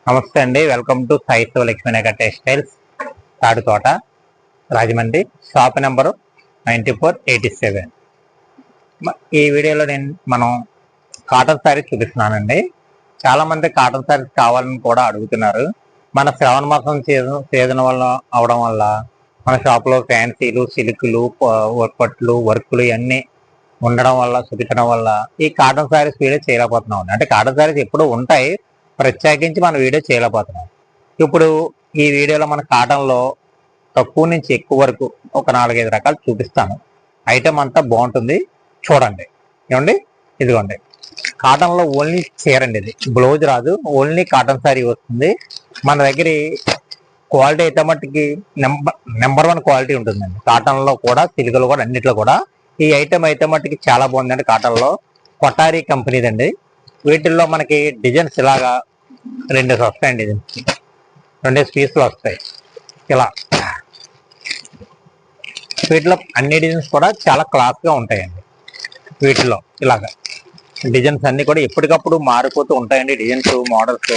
నమస్తే అండి, welcome to Sai Lakshminagar textiles, Taduthota, Rajahmundry. Shop number 9487. ఈ వీడియోలో మనం కాటన్ శారీస్ చూపిస్తున్నానండి. చాలా మంది కాటన్ శారీస్ కావాలని కూడా అడుగుతున్నారు. మన శ్రావణ మాసం సీజన్ వల్ల అవడం వల్ల మన షాప్లో ఫ్యాన్సీలు, సిల్క్లు, పట్లు, వర్కులు ఇవన్నీ ఉండడం వల్ల, చూపించడం వల్ల ఈ కాటన్ శారీస్ వీడియో చేయలేకపోతున్నాం. అంటే కాటన్ శారీస్ ఎప్పుడు ఉంటాయి, ప్రత్యేకించి మన వీడియో చేయలేకపోతున్నాం. ఇప్పుడు ఈ వీడియోలో మన కాటన్లో తక్కువ నుంచి ఎక్కువ వరకు ఒక 4-5 రకాలు చూపిస్తాను. ఐటమ్ అంతా బాగుంటుంది, చూడండి. ఏమండి, ఇదిగోండి కాటన్లో ఓన్లీ చీర అండి. ఇది బ్లౌజ్ రాదు, ఓన్లీ కాటన్ శారీ వస్తుంది. మన దగ్గర క్వాలిటీ అయితే మట్టుకి నెంబర్ 1 క్వాలిటీ ఉంటుందండి. కాటన్లో కూడా, సిల్క్లో కూడా, అన్నిట్లో కూడా. ఈ ఐటమ్ అయితే మట్టుకి చాలా బాగుందండి. కాటన్లో కొటారీ కంపెనీదండి. వీటిల్లో మనకి డిజైన్స్ ఇలాగా 2 వస్తాయండి. 2 పీసులు వస్తాయి ఇలా. వీటిలో అన్ని డిజైన్స్ కూడా చాలా క్లాస్గా ఉంటాయండి. వీటిలో ఇలాగా డిజైన్స్ అన్ని కూడా ఎప్పటికప్పుడు మారిపోతూ ఉంటాయండి. డిజైన్స్, మోడల్స్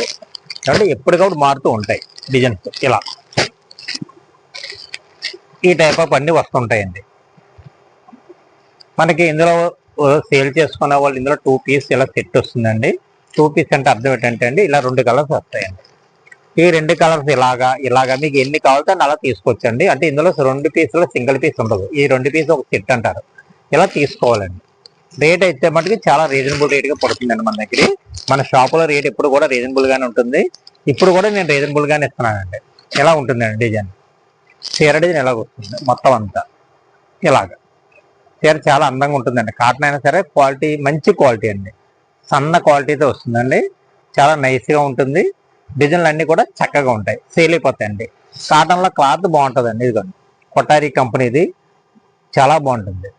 అంటే ఎప్పటికప్పుడు మారుతూ ఉంటాయి డిజైన్స్. ఇలా ఈ టైప్ ఆఫ్ అన్ని వస్తుంటాయండి మనకి. ఇందులో సేల్ చేసుకునే వాళ్ళు ఇందులో 2 పీస్ ఇలా సెట్ వస్తుందండి. 2 పీస్ అంటే అర్థం ఏంటంటే అండి, ఇలా 2 కలర్స్ వస్తాయండి. ఈ 2 కలర్స్ ఇలాగా మీకు ఎన్ని కావాలితే అలా తీసుకోవచ్చండి. అంటే ఇందులో 2 పీసులో సింగిల్ పీస్ ఉండదు. ఈ 2 పీస్ ఒక సెట్ అంటారు. ఇలా తీసుకోవాలండి. రేట్ అయితే మటుకు చాలా రీజనబుల్ రేట్గా పడుతుందండి మన దగ్గర. మన షాపులో రేట్ ఎప్పుడు కూడా రీజనబుల్గానే ఉంటుంది. ఇప్పుడు కూడా నేను రీజనబుల్గానే ఇస్తున్నానండి. ఇలా ఉంటుందండి డిజైన్. చీర డిజైన్ ఎలాగ వస్తుంది మొత్తం అంతా ఇలాగా. చీర చాలా అందంగా ఉంటుందండి. కాటన్ అయినా సరే క్వాలిటీ మంచి క్వాలిటీ అండి. సన్న క్వాలిటీతో వస్తుందండి. చాలా నైస్గా ఉంటుంది. డిజైన్లు అన్నీ కూడా చక్కగా ఉంటాయి, సేల్ అయిపోతాయండి. కాటన్లో క్లాత్ బాగుంటుందండి. ఇదిగోండి కొటారీ కంపెనీది, చాలా బాగుంటుంది.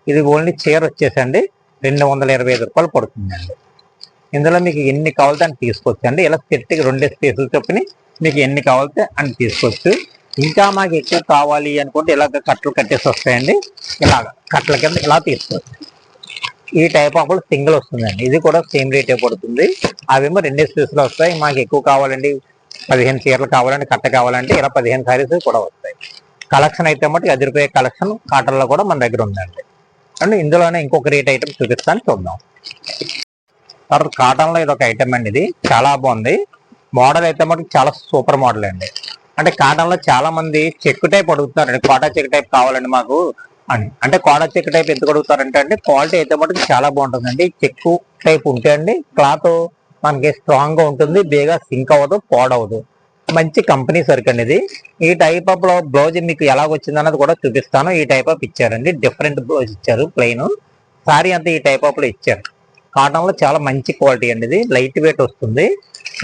ఇది ఓన్లీ చీర వచ్చేసండి 225 రూపాయలు పడుతుందండి. ఇందులో మీకు ఎన్ని కావాలితే అని తీసుకోవచ్చండి. ఇలా సెట్కి 2 పీసులు చొప్పుని మీకు ఎన్ని కావాలితే అని తీసుకోవచ్చు. ఇంకా మాకు ఎక్కువ కావాలి అనుకుంటే ఇలాగ కట్టలు కట్టేసి వస్తాయండి. ఇలాగ కట్టల కింద ఇలా తీసుకోవచ్చు. ఈ టైప్ ఆఫ్ సింగిల్ వస్తుందండి. ఇది కూడా సేమ్ రేటే పడుతుంది. అవేమో 2 పీసులు వస్తాయి. మాకు ఎక్కువ కావాలండి, 15 చీరలు కావాలంటే, కట్ట కావాలంటే ఇలా 15 శారీస్ కూడా వస్తాయి. కలెక్షన్ అయితే మటు రూ. 10 కలెక్షన్ కాటన్లో కూడా మన దగ్గర ఉందండి. అంటే ఇందులోనే ఇంకొక రేట్ ఐటమ్ చూపిస్తాను, చూద్దాం. తర్వాత కాటన్లో ఇది ఒక ఐటమ్ అండి. ఇది చాలా బాగుంది. మోడల్ అయితే మటుకు చాలా సూపర్ మోడల్ అండి. అంటే కాటన్లో చాలా మంది చెక్కు టైప్ అడుగుతున్నారండి. కోటా చెక్ టైప్ కావాలండి మాకు అని. అంటే కోటా చెక్ టైప్ ఎందుకు అడుగుతారంటే అండి, క్వాలిటీ అయితే మటుకు చాలా బాగుంటుందండి. చెక్కు టైప్ ఉంటే అండి క్లాత్ మనకి స్ట్రాంగ్గా ఉంటుంది, బేగా సింక్ అవ్వదు, పాడవదు. మంచి కంపెనీ సరుకు అండి ఇది. ఈ టైప్ ఆఫ్ బ్లౌజ్ మీకు ఎలాగొచ్చింది అన్నది కూడా చూపిస్తాను. ఈ టైప్ ఆఫ్ ఇచ్చారండి, డిఫరెంట్ బ్లౌజ్ ఇచ్చారు. ప్లెయిన్ సారీ అంతా ఈ టైప్ ఆఫ్ లో ఇచ్చారు. కాటన్లో చాలా మంచి క్వాలిటీ అండి. ఇది లైట్ వెయిట్ వస్తుంది.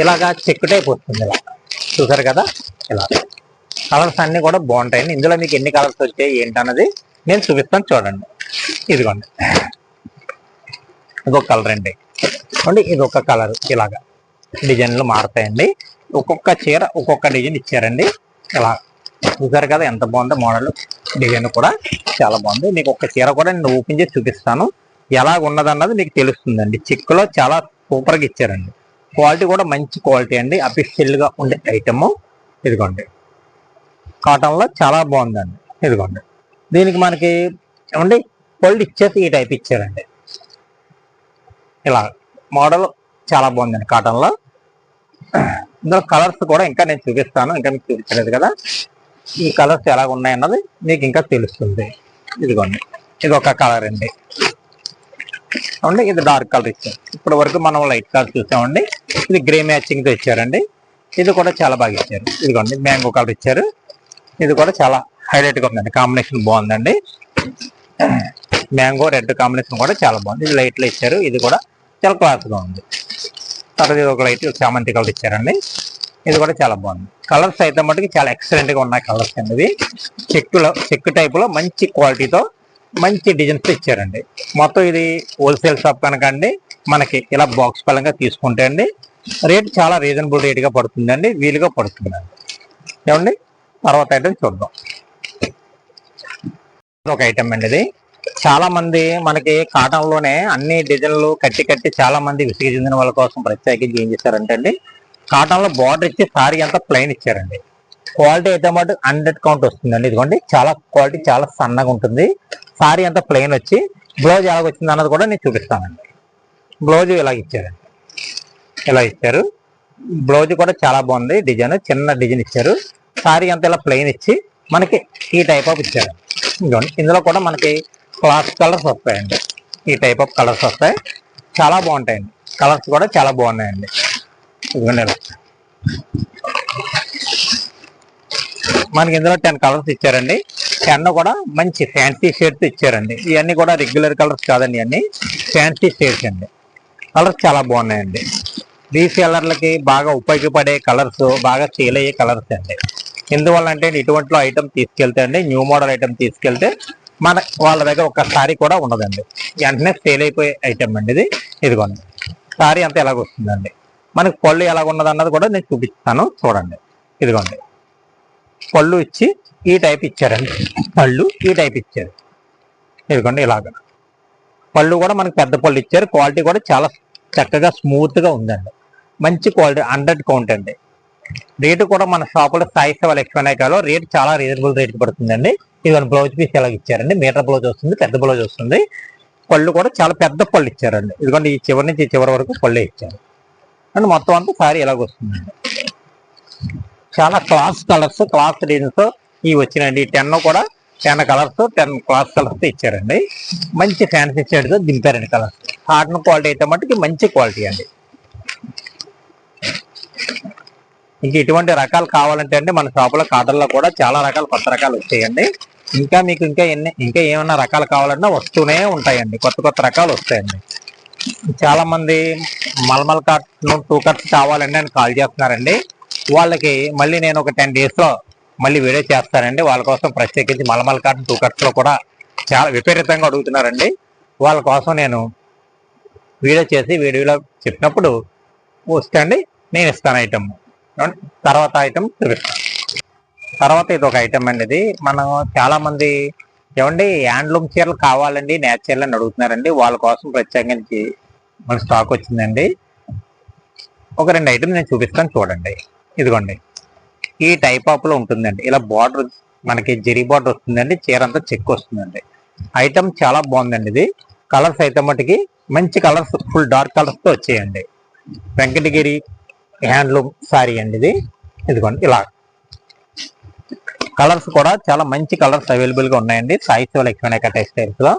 ఇలాగా చెక్ టైప్ వస్తుంది. ఇలా చూసారు కదా. ఇలా కలర్స్ అన్ని కూడా బాగుంటాయండి. ఇందులో మీకు ఎన్ని కలర్స్ వచ్చాయి ఏంటన్నది నేను చూపిస్తాను, చూడండి. ఇదిగోండి ఇదొక కలర్ అండి. ఇది ఒక కలర్. ఇలాగా డిజైన్లు మారుతాయండి. ఒక్కొక్క చీర ఒక్కొక్క డిజైన్ ఇచ్చారండి. ఇలా చూసారు కదా ఎంత బాగుందో మోడల్. డిజైన్ కూడా చాలా బాగుంది. మీకు ఒక్క చీర కూడా నేను ఓపెన్ చేసి చూపిస్తాను, ఎలా ఉన్నదన్నది మీకు తెలుస్తుందండి. చిక్కులో చాలా సూపర్గా ఇచ్చారండి. క్వాలిటీ కూడా మంచి క్వాలిటీ అండి, అఫీషియల్గా ఉండే ఐటమ్. ఇదిగోండి కాటన్లో చాలా బాగుందండి. ఇదిగోండి దీనికి మనకి ఏమండి పళ్ళు ఇచ్చేసి ఈ టైప్ ఇచ్చారండి. ఇలా మోడల్ చాలా బాగుందండి కాటన్లో. ఇందులో కలర్స్ కూడా ఇంకా నేను చూపిస్తాను, ఇంకా మీకు చూపించలేదు కదా. ఈ కలర్స్ ఎలా ఉన్నాయన్నది మీకు ఇంకా తెలుస్తుంది. ఇదిగోండి ఇది ఒక కలర్ అండి. ఇది డార్క్ కలర్ ఇచ్చారు. ఇప్పటి వరకు మనం లైట్ కలర్ చూసామండి. ఇది గ్రే మ్యాచింగ్తో ఇచ్చారండి. ఇది కూడా చాలా బాగా ఇచ్చారు. ఇదిగోండి మ్యాంగో కలర్ ఇచ్చారు. ఇది కూడా చాలా హైలైట్గా ఉందండి. కాంబినేషన్ బాగుందండి. మ్యాంగో రెడ్ కాంబినేషన్ కూడా చాలా బాగుంది. ఇది లైట్లో ఇచ్చారు. ఇది కూడా చాలా క్లాస్గా ఉంది. తర్వాత ఇది ఒక లైట్ చామంతి కలర్ ఇచ్చారండి. ఇది కూడా చాలా బాగుంది. కలర్స్ అయితే మటుకు చాలా ఎక్సలెంట్గా ఉన్నాయి కలర్స్ అండి. ఇవి చెక్ టైప్లో మంచి క్వాలిటీతో మంచి డిజైన్స్ ఇచ్చారండి. మొత్తం ఇది హోల్సేల్ షాప్ కనుక అండి మనకి ఇలా బాక్స్ పరంగా తీసుకుంటే అండి రేట్ చాలా రీజనబుల్ రేట్గా పడుతుందండి, వీలుగా పడుతుందండి. ఏమండి తర్వాత ఐటమ్ చూద్దాం. ఒక ఐటమ్ అండి. ఇది చాలా మంది మనకి కాటన్ లోనే అన్ని డిజైన్లు కట్టి చాలా మంది విసిగి చెందిన వాళ్ళ కోసం ప్రత్యేకించి ఏం చేశారంటే అండి, కాటన్ లో బార్డర్ ఇచ్చి సారీ అంతా ప్లెయిన్ ఇచ్చారండి. క్వాలిటీ అయితే మాట 100 కౌంట్ వస్తుందండి. ఇదిగోండి చాలా క్వాలిటీ చాలా సన్నగా ఉంటుంది. సారీ అంతా ప్లెయిన్ వచ్చి బ్లౌజ్ ఎలాగొచ్చింది అన్నది కూడా నేను చూపిస్తానండి. బ్లౌజ్ ఇలా ఇచ్చారండి, ఇలా ఇచ్చారు. బ్లౌజ్ కూడా చాలా బాగుంది. డిజైన్ చిన్న డిజైన్ ఇచ్చారు. సారీ అంతా ఇలా ప్లెయిన్ ఇచ్చి మనకి ఈ టైప్ ఆఫ్ ఇచ్చారు. ఇదిగోండి ఇందులో కూడా మనకి క్లాత్ కలర్స్ వస్తాయండి. ఈ టైప్ ఆఫ్ కలర్స్ వస్తాయి, చాలా బాగుంటాయండి. కలర్స్ కూడా చాలా బాగున్నాయండి. ఇదిగోండి ఇలా మనకి ఇందులో 10 కలర్స్ ఇచ్చారండి. 10 కూడా మంచి ఫ్యాన్సీ షేడ్స్ ఇచ్చారండి. ఇవన్నీ కూడా రెగ్యులర్ కలర్స్ కాదండి, ఇవన్నీ ఫ్యాన్సీ షేడ్స్ అండి. కలర్స్ చాలా బాగున్నాయండి. రీసేలర్లకి బాగా ఉపయోగపడే కలర్స్, బాగా సేల్ అయ్యే కలర్స్ అండి. ఎందువల్ల అంటే ఇటువంటి ఐటమ్ తీసుకెళ్తే అండి, న్యూ మోడల్ ఐటమ్ తీసుకెళ్తే మన వాళ్ళ దగ్గర ఒక సారీ కూడా ఉండదండి, వెంటనే సేల్ అయిపోయే ఐటమ్ అండి ఇది. ఇదిగోండి సారీ అంతా ఎలాగొస్తుందండి. మనకి పళ్ళు ఎలాగున్నది అన్నది కూడా నేను చూపిస్తాను చూడండి. ఇదిగోండి పళ్ళు ఇచ్చి ఈ టైప్ ఇచ్చారండి. పళ్ళు ఈ టైప్ ఇచ్చారు. ఇదిగోండి ఇలాగ పళ్ళు కూడా మనకి పెద్ద పళ్ళు ఇచ్చారు. క్వాలిటీ కూడా చాలా చక్కగా స్మూత్ గా ఉందండి. మంచి క్వాలిటీ 100 కౌంట్ అండి. రేటు కూడా మన షాపులో సాయి సేవ లక్ష్మీనాయకలో రేట్ చాలా రీజనబుల్ రేట్ పడుతుందండి. ఇదిగోండి బ్లౌజ్ పీస్ ఎలాగ ఇచ్చారండి. మీటర్ బ్లౌజ్ వస్తుంది, పెద్ద బ్లౌజ్ వస్తుంది. పళ్ళు కూడా చాలా పెద్ద పళ్ళు ఇచ్చారండి. ఇదిగోండి ఈ చివరి నుంచి ఈ చివరి వరకు పళ్ళే ఇచ్చారు అండ్ మొత్తం అంతా సారీ ఎలాగ వస్తుందండి. చాలా క్లాస్ కలర్స్, క్లాస్ డిజైన్స్ ఇవి వచ్చినాయండి. 10 కూడా 10 కలర్స్, 10 క్లాస్ కలర్స్ ఇచ్చారండి. మంచి ఫ్యాన్సీ షేడ్స్ దింపారండి కలర్స్. కాటన్ క్వాలిటీ అయితే మట్టుకి మంచి క్వాలిటీ అండి. ఇంక ఇటువంటి రకాలు కావాలంటే అండి మన షాపులో కాటన్లో కూడా చాలా రకాలు కొత్త రకాలు వచ్చాయండి. ఇంకా మీకు ఇంకా ఏమైనా రకాలు కావాలన్నా వస్తూనే ఉంటాయండి. కొత్త కొత్త రకాలు వస్తాయండి. చాలా మంది మల్మల్ కాటన్ 2 కట్స్ కావాలండి అని కాల్ చేస్తున్నారండి. వాళ్ళకి మళ్ళీ నేను ఒక 10 days లో మళ్ళీ వీడియో చేస్తానండి. వాళ్ళ కోసం ప్రత్యేకించి మల్మల్ కాటన్ 2 కట్స్ లో కూడా చాలా విపరీతంగా అడుగుతున్నారండి. వాళ్ళ కోసం నేను వీడియో చేసి వీడియోలో చెప్పినప్పుడు వస్తే అండి నేను ఇస్తాను ఐటమ్. తర్వాత ఐటమ్ చూపిస్తాను. తర్వాత ఇది ఒక ఐటమ్ అండి. ఇది మనం చాలా మంది ఏమండి హ్యాండ్లూమ్ చీరలు కావాలండి నేచురల్ అని అడుగుతున్నారండి. వాళ్ళ కోసం ప్రత్యేకించి మన స్టాక్ వచ్చిందండి. ఒక 2 ఐటమ్ నేను చూపిస్తాను చూడండి. ఇదిగోండి ఈ టైప్ ఆఫ్ లో ఉంటుందండి. ఇలా బార్డర్ మనకి జరీ బార్డర్ వస్తుందండి. చీర అంతా చెక్ వస్తుందండి. ఐటమ్ చాలా బాగుందండి. ఇది కలర్స్ అయితే మటుకి మంచి కలర్స్, ఫుల్ డార్క్ కలర్స్ తో వచ్చేయండి. వెంకటగిరి హ్యాండ్లూమ్ సారీ అండి ఇది. ఇదిగోండి ఇలా కలర్స్ కూడా చాలా మంచి కలర్స్ అవైలబుల్ గా ఉన్నాయండి సాయి సేవ లక్ష్మీనాయక టెక్స్టైల్స్ లో.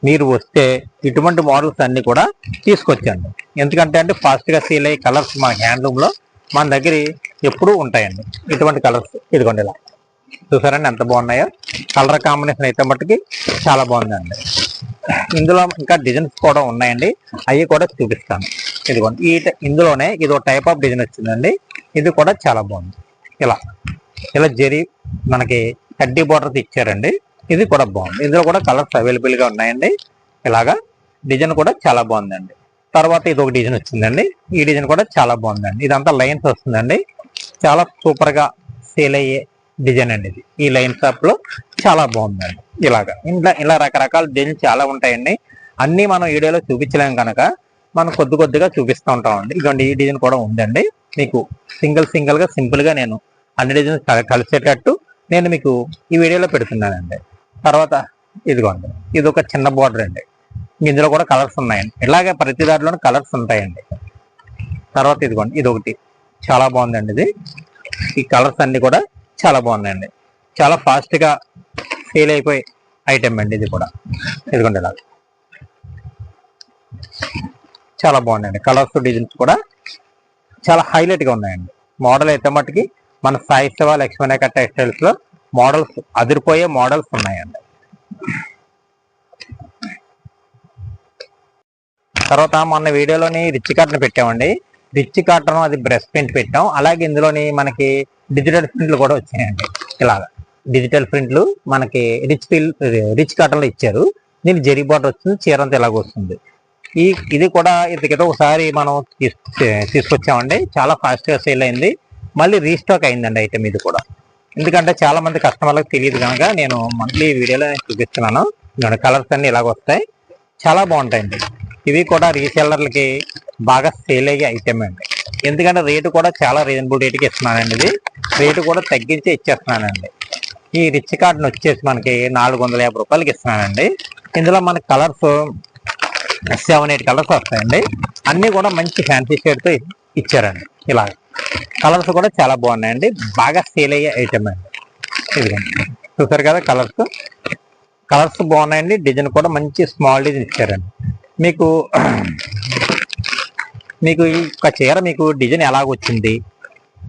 మీరు వస్తే ఇటువంటి మోడల్స్ అన్ని కూడా తీసుకొచ్చండి. ఎందుకంటే అంటే ఫాస్ట్ గా సేల్ అయ్యే కలర్స్ మన హ్యాండ్లూమ్ లో మన దగ్గర ఎప్పుడూ ఉంటాయండి. ఇటువంటి కలర్స్ ఇదిగోండి ఇలా చూసారండి ఎంత బాగున్నాయో. కలర్ కాంబినేషన్ అయితే మట్టుకి చాలా బాగుందండి. ఇందులో ఇంకా డిజైన్స్ కూడా ఉన్నాయండి, అవి కూడా చూపిస్తాను. ఇదిగోండి ఇందులోనే ఇది ఒక టైప్ ఆఫ్ డిజైన్ వచ్చిందండి. ఇది కూడా చాలా బాగుంది. ఇలా ఇలా జరీ మనకి కడ్డీ బార్డర్ ఇచ్చారండి. ఇది కూడా బాగుంది. ఇందులో కూడా కలర్స్ అవైలబుల్ గా ఉన్నాయండి. ఇలాగా డిజైన్ కూడా చాలా బాగుందండి. తర్వాత ఇది ఒక డిజైన్ వచ్చిందండి. ఈ డిజైన్ కూడా చాలా బాగుందండి. ఇదంతా లైన్స్ వస్తుందండి. చాలా సూపర్ గా సేల్ అయ్యే డిజైన్ అండి ఇది. ఈ లైన్ షాప్ లో చాలా బాగుందండి. ఇలాగా ఇలా రకరకాల డిజైన్స్ చాలా ఉంటాయండి. అన్ని మనం వీడియోలో చూపించలేం కనుక మనం కొద్దిగా చూపిస్తూ ఉంటామండి. ఇదిగోండి ఈ డిజైన్ కూడా ఉందండి. మీకు సింగిల్ గా సింపుల్ గా నేను అన్ని డిజైన్స్ కలిసేటట్టు నేను మీకు ఈ వీడియోలో పెడుతున్నానండి. తర్వాత ఇదిగోండి ఇది ఒక చిన్న బార్డర్ అండి. ఇందులో కూడా కలర్స్ ఉన్నాయండి. ఇలాగే ప్రతి దాంట్లోనూ కలర్స్ ఉంటాయండి. తర్వాత ఇదిగోండి ఇది ఒకటి చాలా బాగుందండి. ఇది ఈ కలర్స్ అన్ని కూడా చాలా బాగున్నాయండి. చాలా ఫాస్ట్ గా సేల్ అయిపోయే ఐటమ్ అండి ఇది కూడా. ఇదిగోండి ఇలా చాలా బాగున్నాయండి. కలర్స్ డిజైన్స్ కూడా చాలా హైలైట్ గా ఉన్నాయండి. మోడల్ అయితే మట్టుకి మన సాయి సేవ లక్ష్మీనాయక టెక్స్టైల్స్ లో మోడల్స్ అదిరిపోయే మోడల్స్ ఉన్నాయండి. తర్వాత మొన్న వీడియోలోని రిచ్ కాటన్ పెట్టామండి. రిచ్ కాటన్ అది బ్రష్ ప్రింట్ పెట్టాం. అలాగే ఇందులోని మనకి డిజిటల్ ప్రింట్లు కూడా వచ్చాయండి. ఇలాగా డిజిటల్ ప్రింట్లు మనకి రిచ్ కాటన్ లో ఇచ్చారు. దీనికి జరీ బార్డర్ వస్తుంది. చీర అంతా ఇలాగ వస్తుంది. ఇది కూడా ఇంతకితో ఒకసారి మనం తీసుకొచ్చామండి. చాలా ఫాస్ట్ గా సేల్ అయింది. మళ్ళీ రీస్టాక్ అయిందండి ఐటమ్ ఇది కూడా. ఎందుకంటే చాలా మంది కస్టమర్లకు తెలియదు కనుక నేను మంత్లీ వీడియోలో చూపిస్తున్నాను. కలర్స్ అన్ని ఇలాగ వస్తాయి, చాలా బాగుంటాయండి. ఇవి కూడా రీసెల్లర్లకి బాగా సేల్ అయ్యే ఐటమ్ అండి. ఎందుకంటే రేటు కూడా చాలా రీజనబుల్ రేటుకి ఇస్తున్నానండి. ఇది రేటు కూడా తగ్గించి ఇచ్చేస్తున్నానండి. ఈ రిచ్ కాటన్ వచ్చేసి మనకి 450 రూపాయలకి ఇస్తున్నానండి. ఇందులో మనకి కలర్స్ 7-8 కలర్స్ వస్తాయండి. అన్నీ కూడా మంచి ఫ్యాన్సీ షేడ్తో ఇచ్చారండి. ఇలా కలర్స్ కూడా చాలా బాగున్నాయండి. బాగా సేల్ అయ్యే ఐటమ్ అండి. ఇదిగోండి చూసారు కదా, కలర్స్ బాగున్నాయండి. డిజైన్ కూడా మంచి స్మాల్ డిజైన్ ఇచ్చారండి. మీకు ఈ యొక్క చీర మీకు డిజైన్ ఎలాగొచ్చింది,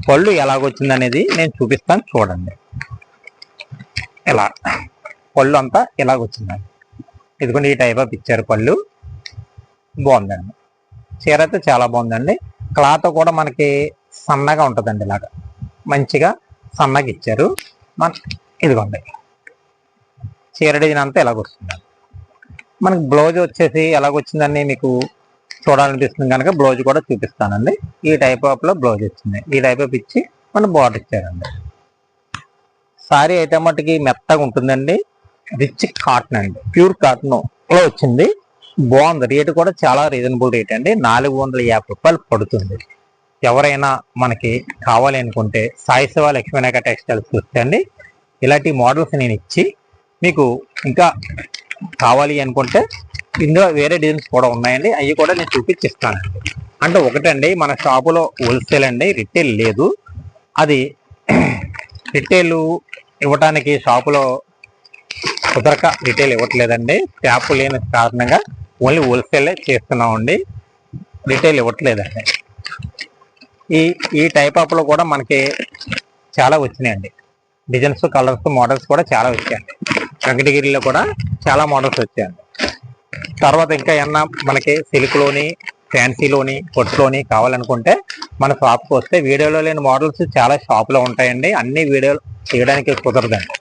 పళ్ళు ఎలాగొచ్చింది అనేది నేను చూపిస్తాను చూడండి. ఇలా పళ్ళు అంతా ఇలాగొచ్చిందండి. ఇదిగోండి ఈ టైప్ ఆఫ్ ఇచ్చారు. పళ్ళు బాగుందండి. చీర అయితే చాలా బాగుందండి. క్లాత్ కూడా మనకి సన్నగా ఉంటుందండి. ఇలాగా మంచిగా సన్నగా ఇచ్చారు. ఇదిగోండి చీర డిజైన్ అంతా ఎలాగొస్తుందండి. మనకి బ్లౌజ్ వచ్చేసి ఎలాగొచ్చిందని మీకు చూడాలనిపిస్తుంది కనుక బ్లౌజ్ కూడా చూపిస్తానండి. ఈ టైప్ ఆఫ్ లో బ్లౌజ్ వచ్చింది. ఈ టైప్ ఆఫ్ ఇచ్చి మన బార్డర్ ఇచ్చారండి. సారీ అయితే మట్టుకి మెత్తగా ఉంటుందండి. రిచ్ కాటన్ అండి, ప్యూర్ కాటన్ లో వచ్చింది. బాగుంది. రేటు కూడా చాలా రీజనబుల్ రేట్ అండి. 450 రూపాయలు పడుతుంది. ఎవరైనా మనకి కావాలి అనుకుంటే సాయి శివ లక్ష్మీనాయక టెక్స్టైల్స్ చూస్తే ఇలాంటి మోడల్స్ నేను ఇచ్చి మీకు ఇంకా కావాలి అనుకుంటే ఇందులో వేరే డిజైన్స్ కూడా ఉన్నాయండి. అవి కూడా నేను చూపించిస్తానండి. అంటే ఒకటండి, మన షాపులో హోల్సేల్ అండి, రిటైల్ లేదు. అది రిటైల్ ఇవ్వటానికి షాపులో కుదరక రిటైల్ ఇవ్వట్లేదండి. స్టాఫ్ లేని కారణంగా ఓన్లీ హోల్సేలే చేస్తున్నామండి, రిటైల్ ఇవ్వట్లేదండి. ఈ టైప్ ఆఫ్ లో కూడా మనకి చాలా వచ్చినాయండి. డిజైన్స్, కలర్స్, మోడల్స్ కూడా చాలా వచ్చాయండి. వెంకటగిరిలో కూడా చాలా మోడల్స్ వచ్చాయండి. తర్వాత ఇంకా ఏమన్నా మనకి సిల్క్లోని, ఫ్యాన్సీలోని, పొట్టులోని కావాలనుకుంటే మన షాప్కి వస్తే వీడియోలో లేని మోడల్స్ చాలా షాప్లో ఉంటాయండి. అన్ని వీడియోలు చేయడానికి కుదరదండి.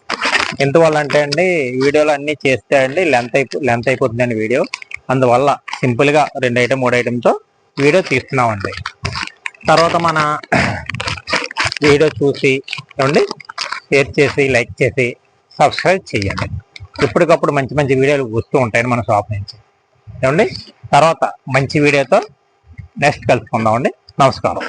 ఎందువల్ల అంటే అండి, వీడియోలు అన్నీ చేస్తే అండి లెంత్ అయిపోతుందండి వీడియో. అందువల్ల సింపుల్గా 2 ఐటమ్ 3 ఐటమ్తో వీడియో తీస్తున్నామండి. తర్వాత మన వీడియో చూసి ఏమండి షేర్ చేసి, లైక్ చేసి, సబ్స్క్రైబ్ చేయండి. ఎప్పటికప్పుడు మంచి మంచి వీడియోలు వస్తూ ఉంటాయండి మన షాప్ నుంచి. ఏమండి తర్వాత మంచి వీడియోతో నెక్స్ట్ కలుసుకుందామండి. నమస్కారం.